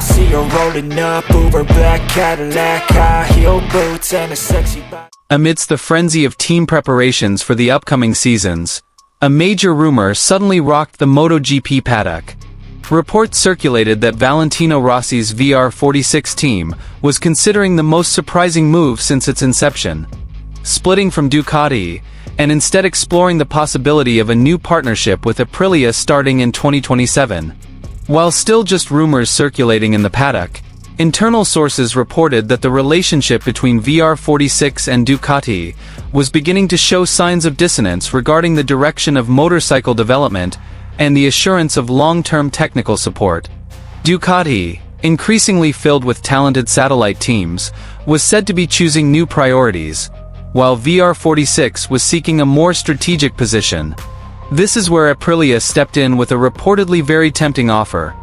see her rolling up, Uber black Cadillac, high heel boots and a sexy body. Amidst the frenzy of team preparations for the upcoming seasons, a major rumor suddenly rocked the Motogp paddock. Reports circulated that Valentino Rossi's VR46 team was considering the most surprising move since its inception, splitting from Ducati, and instead exploring the possibility of a new partnership with Aprilia starting in 2027. While still just rumors circulating in the paddock, internal sources reported that the relationship between VR46 and Ducati was beginning to show signs of dissonance regarding the direction of motorcycle development and the assurance of long-term technical support. Ducati, increasingly filled with talented satellite teams, was said to be choosing new priorities, while VR46 was seeking a more strategic position. This is where Aprilia stepped in with a reportedly very tempting offer: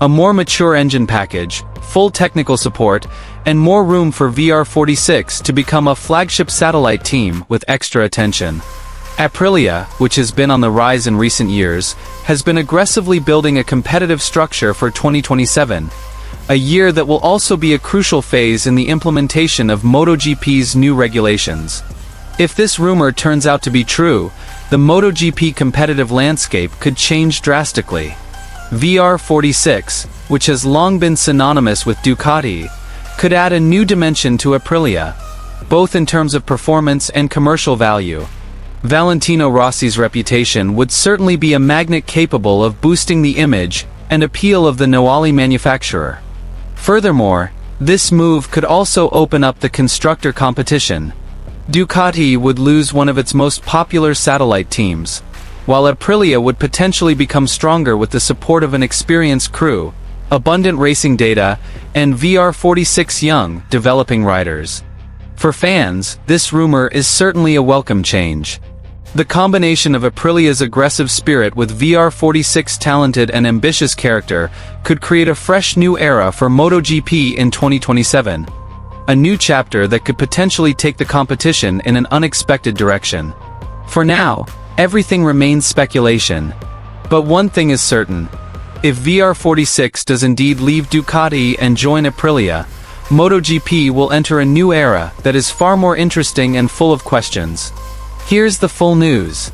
a more mature engine package, full technical support, and more room for VR46 to become a flagship satellite team with extra attention. Aprilia, which has been on the rise in recent years, has been aggressively building a competitive structure for 2027, a year that will also be a crucial phase in the implementation of MotoGP's new regulations. If this rumor turns out to be true, the MotoGP competitive landscape could change drastically. VR46, which has long been synonymous with Ducati, could add a new dimension to Aprilia, both in terms of performance and commercial value. Valentino Rossi's reputation would certainly be a magnet capable of boosting the image and appeal of the Noali manufacturer. Furthermore, this move could also open up the constructor competition. Ducati would lose one of its most popular satellite teams, while Aprilia would potentially become stronger with the support of an experienced crew, abundant racing data, and VR46 young, developing riders. For fans, this rumor is certainly a welcome change. The combination of Aprilia's aggressive spirit with VR46's talented and ambitious character could create a fresh new era for MotoGP in 2027. A new chapter that could potentially take the competition in an unexpected direction. For now, everything remains speculation. But one thing is certain: if VR46 does indeed leave Ducati and join Aprilia, MotoGP will enter a new era that is far more interesting and full of questions. Here's the full news.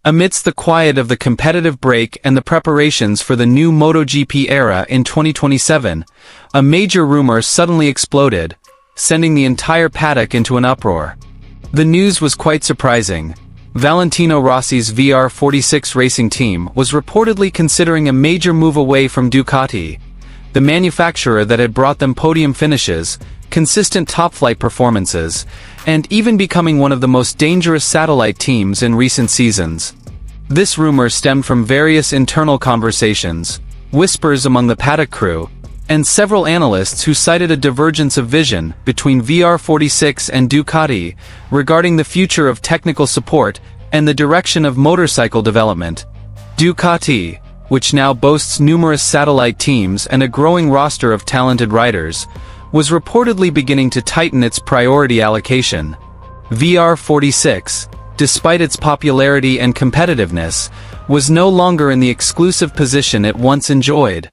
Amidst the quiet of the competitive break and the preparations for the new MotoGP era in 2027, a major rumor suddenly exploded, sending the entire paddock into an uproar. The news was quite surprising. Valentino Rossi's VR46 racing team was reportedly considering a major move away from Ducati, the manufacturer that had brought them podium finishes, consistent top-flight performances, and even becoming one of the most dangerous satellite teams in recent seasons. This rumor stemmed from various internal conversations, whispers among the paddock crew, and several analysts who cited a divergence of vision between VR46 and Ducati regarding the future of technical support and the direction of motorcycle development. Ducati, which now boasts numerous satellite teams and a growing roster of talented riders, was reportedly beginning to tighten its priority allocation. VR46, despite its popularity and competitiveness, was no longer in the exclusive position it once enjoyed.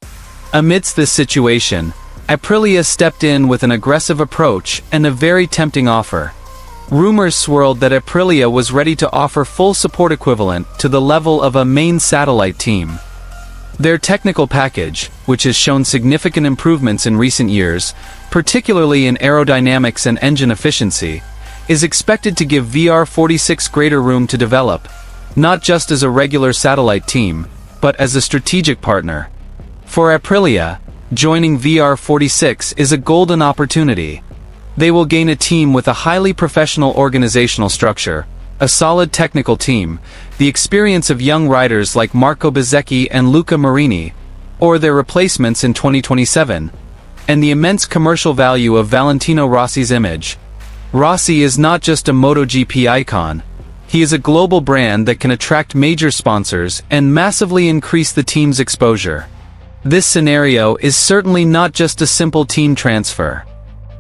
Amidst this situation, Aprilia stepped in with an aggressive approach and a very tempting offer. Rumors swirled that Aprilia was ready to offer full support equivalent to the level of a main satellite team. Their technical package, which has shown significant improvements in recent years, particularly in aerodynamics and engine efficiency, is expected to give VR46 greater room to develop, not just as a regular satellite team, but as a strategic partner. For Aprilia, joining VR46 is a golden opportunity. They will gain a team with a highly professional organizational structure, a solid technical team, the experience of young riders like Marco Bezzecchi and Luca Marini, or their replacements in 2027, and the immense commercial value of Valentino Rossi's image. Rossi is not just a MotoGP icon. He is a global brand that can attract major sponsors and massively increase the team's exposure. This scenario is certainly not just a simple team transfer.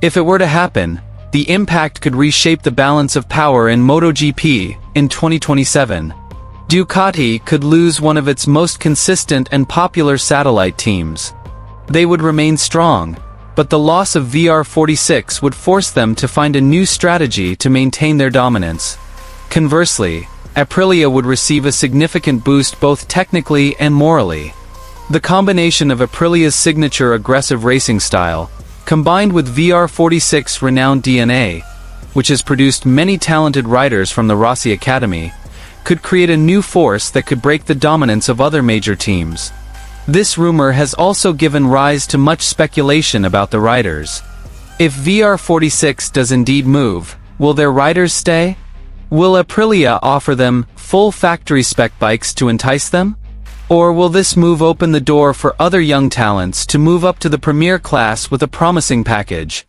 If it were to happen, the impact could reshape the balance of power in MotoGP in 2027. Ducati could lose one of its most consistent and popular satellite teams. They would remain strong, but the loss of VR46 would force them to find a new strategy to maintain their dominance. Conversely, Aprilia would receive a significant boost both technically and morally. The combination of Aprilia's signature aggressive racing style, combined with VR46's renowned DNA, which has produced many talented riders from the Rossi Academy, could create a new force that could break the dominance of other major teams. This rumor has also given rise to much speculation about the riders. If VR46 does indeed move, will their riders stay? Will Aprilia offer them full factory spec bikes to entice them? Or will this move open the door for other young talents to move up to the premier class with a promising package?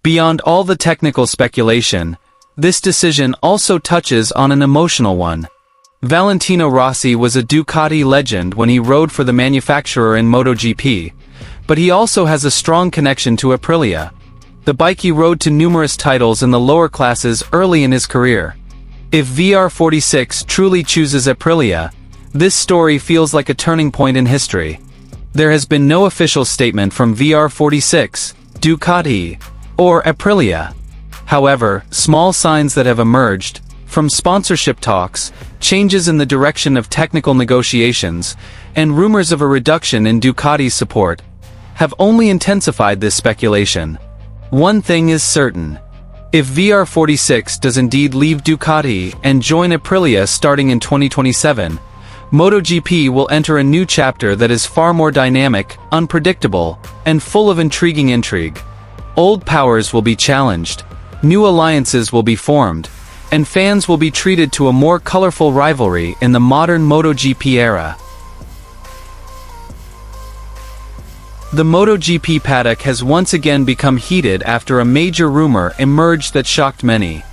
Beyond all the technical speculation, this decision also touches on an emotional one. Valentino Rossi was a Ducati legend when he rode for the manufacturer in MotoGP, but he also has a strong connection to Aprilia. The bike he rode to numerous titles in the lower classes early in his career. If VR46 truly chooses Aprilia, this story feels like a turning point in history. There has been no official statement from VR46, Ducati, or Aprilia. However, small signs that have emerged, from sponsorship talks, changes in the direction of technical negotiations, and rumors of a reduction in Ducati's support, have only intensified this speculation. One thing is certain. If VR46 does indeed leave Ducati and join Aprilia starting in 2027, MotoGP will enter a new chapter that is far more dynamic, unpredictable, and full of intriguing intrigue. Old powers will be challenged, new alliances will be formed, and fans will be treated to a more colorful rivalry in the modern MotoGP era. The MotoGP paddock has once again become heated after a major rumor emerged that shocked many.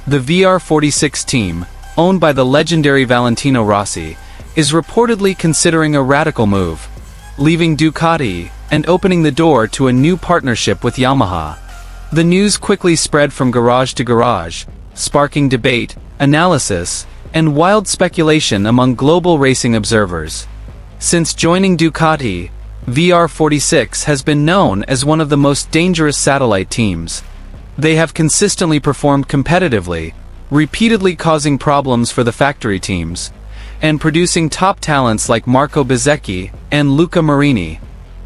The VR46 team, owned by the legendary Valentino Rossi, is reportedly considering a radical move, leaving Ducati and opening the door to a new partnership with Yamaha. The news quickly spread from garage to garage, sparking debate, analysis, and wild speculation among global racing observers. Since joining Ducati, VR46 has been known as one of the most dangerous satellite teams. They have consistently performed competitively, repeatedly causing problems for the factory teams, and producing top talents like Marco Bezzecchi and Luca Marini.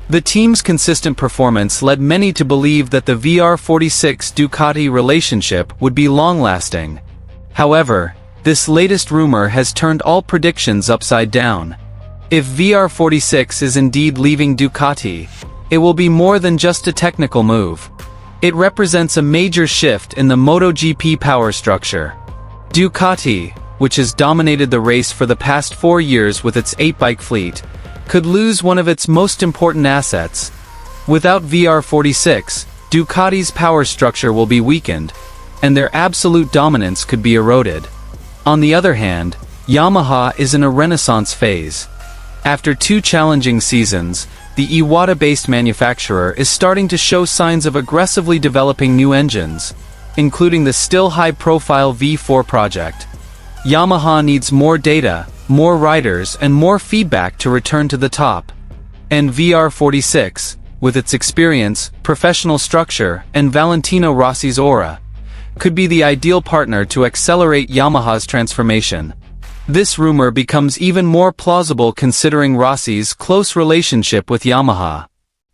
The team's consistent performance led many to believe that the VR46 Ducati relationship would be long-lasting. However, this latest rumor has turned all predictions upside down. If VR46 is indeed leaving Ducati, it will be more than just a technical move. It represents a major shift in the MotoGP power structure. Ducati, which has dominated the race for the past 4 years with its 8-bike fleet, could lose one of its most important assets. Without VR46, Ducati's power structure will be weakened, and their absolute dominance could be eroded. On the other hand, Yamaha is in a renaissance phase. After 2 challenging seasons, the Iwata-based manufacturer is starting to show signs of aggressively developing new engines, including the still high-profile V4 project. Yamaha needs more data, more riders, and more feedback to return to the top. And VR46, with its experience, professional structure, and Valentino Rossi's aura, could be the ideal partner to accelerate Yamaha's transformation. This rumor becomes even more plausible considering Rossi's close relationship with Yamaha.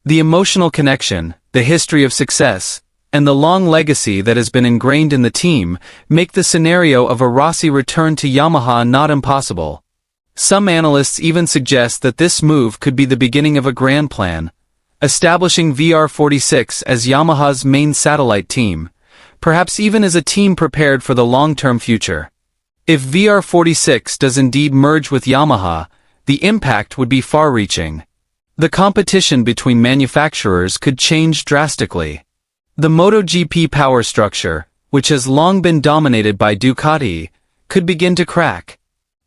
The emotional connection, the history of success, and the long legacy that has been ingrained in the team make the scenario of a Rossi return to Yamaha not impossible. Some analysts even suggest that this move could be the beginning of a grand plan, establishing VR46 as Yamaha's main satellite team, perhaps even as a team prepared for the long-term future. If VR46 does indeed merge with Yamaha, the impact would be far-reaching. The competition between manufacturers could change drastically. The MotoGP power structure, which has long been dominated by Ducati, could begin to crack.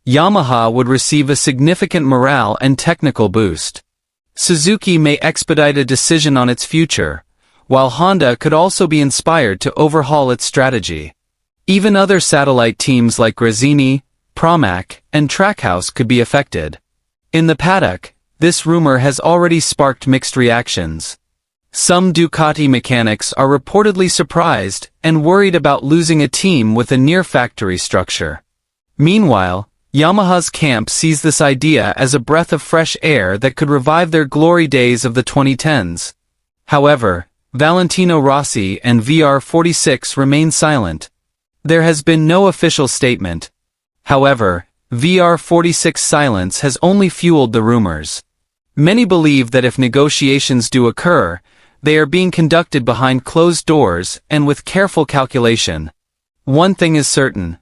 Yamaha would receive a significant morale and technical boost. Suzuki may expedite a decision on its future, while Honda could also be inspired to overhaul its strategy. Even other satellite teams like Gresini, Pramac, and Trackhouse could be affected. In the paddock, this rumor has already sparked mixed reactions. Some Ducati mechanics are reportedly surprised and worried about losing a team with a near-factory structure. Meanwhile, Yamaha's camp sees this idea as a breath of fresh air that could revive their glory days of the 2010s. However, Valentino Rossi and VR46 remain silent. There has been no official statement. However, VR46's silence has only fueled the rumors. Many believe that if negotiations do occur, they are being conducted behind closed doors and with careful calculation. One thing is certain.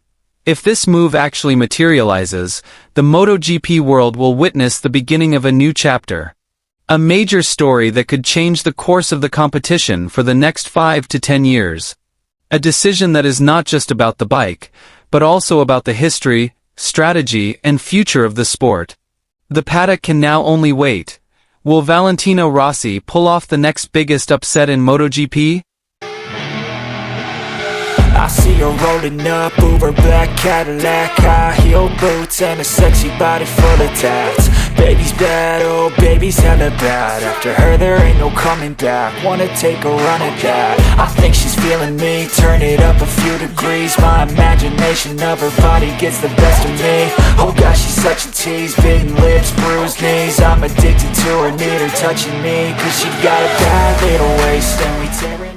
If this move actually materializes, the MotoGP world will witness the beginning of a new chapter. A major story that could change the course of the competition for the next 5 to 10 years. A decision that is not just about the bike, but also about the history, strategy, and future of the sport. The paddock can now only wait. Will Valentino Rossi pull off the next biggest upset in MotoGP? I see her rolling up, Uber black Cadillac, high heel boots and a sexy body full of tats. Baby's bad, oh baby's hella bad. After her there ain't no coming back. Wanna take a run at that. I think she's feeling me, turn it up a few degrees. My imagination of her body gets the best of me. Oh gosh, she's such a tease, bitten lips, bruised knees. I'm addicted to her, need her touching me, cause she got a bad little waist and we tearing